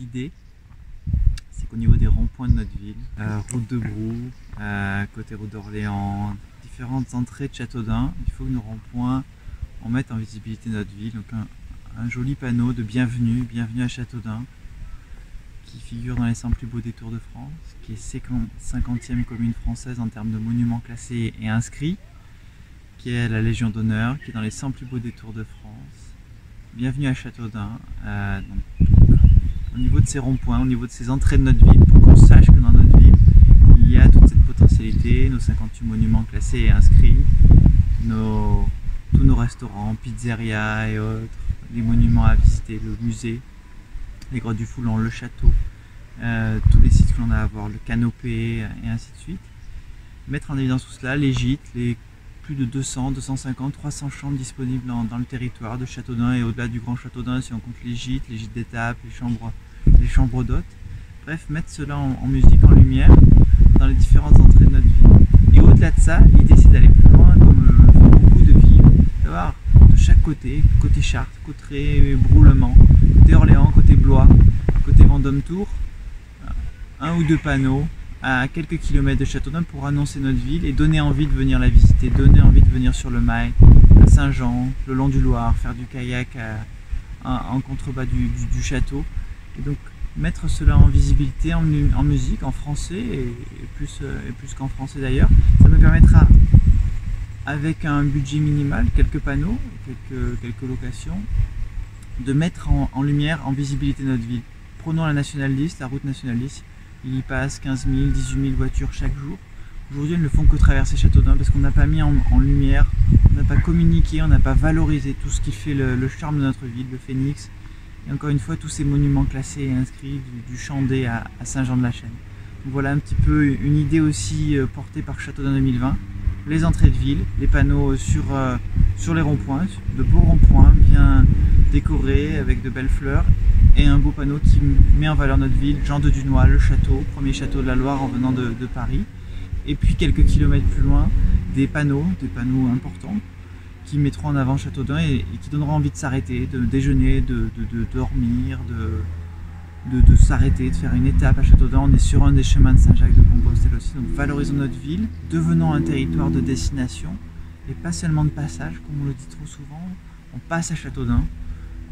l'idée, c'est qu'au niveau des ronds-points de notre ville, route de Brou, côté route d'Orléans, différentes entrées de Châteaudun, il faut que nos ronds-points, on mette en visibilité notre ville. Donc un joli panneau de bienvenue à Châteaudun, qui figure dans les 100 plus beaux détours de France, qui est 50e commune française en termes de monuments classés et inscrits, qui est la Légion d'honneur, qui est dans les 100 plus beaux détours de France. Bienvenue à Châteaudun. Au niveau de ces ronds-points, au niveau de ces entrées de notre ville, pour qu'on sache que dans notre ville, il y a toute cette potentialité, nos 58 monuments classés et inscrits, tous nos restaurants, pizzerias et autres, les monuments à visiter, le musée, les grottes du Foulon, le château, tous les sites que l'on a à voir, le canopé et ainsi de suite. Mettre en évidence tout cela, les gîtes, les plus de 200, 250, 300 chambres disponibles dans le territoire de Châteaudun et au-delà du Grand Châteaudun si on compte les gîtes d'étape, les chambres d'hôtes. Bref, mettre cela en musique, en lumière, dans les différentes entrées de notre ville. Et au-delà de ça, l'idée c'est d'aller plus loin, comme le font beaucoup de villes, d'avoir de chaque côté Chartres, côté Brou-le-Mans, côté Orléans, côté Blois, côté Vendôme-Tours, un ou deux panneaux à quelques kilomètres de Châteaudun pour annoncer notre ville et donner envie de venir la visiter, donner envie de venir sur le Mail, à Saint-Jean, le long du Loir, faire du kayak en contrebas du château. Et donc mettre cela en visibilité, en musique, en français et plus qu'en français d'ailleurs, ça me permettra, avec un budget minimal, quelques panneaux, quelques locations, de mettre en lumière, en visibilité notre ville. Prenons la Nationale 10, la route Nationale 10, il y passe 15 000, 18 000 voitures chaque jour. Aujourd'hui, elles ne font que traverser Châteaudun parce qu'on n'a pas mis en lumière, on n'a pas communiqué, on n'a pas valorisé tout ce qui fait le charme de notre ville, le Phénix. Et encore une fois, tous ces monuments classés et inscrits du Chandé à Saint-Jean-de-la-Chêne. Donc voilà un petit peu une idée aussi portée par Châteaudun 2020. Les entrées de ville, les panneaux sur les ronds-points, de beaux ronds-points bien décorés avec de belles fleurs et un beau panneau qui met en valeur notre ville, Jean de Dunois, le château, premier château de la Loire en venant de Paris. Et puis quelques kilomètres plus loin, des panneaux importants qui mettront en avant Châteaudun et qui donneront envie de s'arrêter, de déjeuner, de dormir, de s'arrêter, de faire une étape à Châteaudun. On est sur un des chemins de Saint-Jacques de Compostelle aussi, donc valorisons notre ville, devenons un territoire de destination et pas seulement de passage, comme on le dit trop souvent. On passe à Châteaudun,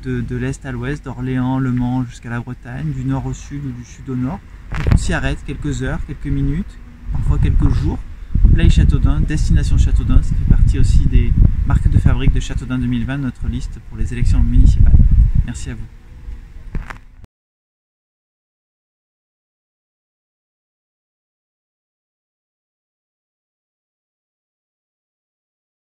de l'est à l'ouest, d'Orléans, Le Mans jusqu'à la Bretagne, du nord au sud ou du sud au nord. Donc on s'y arrête quelques heures, quelques minutes, parfois quelques jours. Play Châteaudun, destination Châteaudun, ça fait partie aussi des marques de fabrique de Châteaudun 2020, notre liste pour les élections municipales. Merci à vous.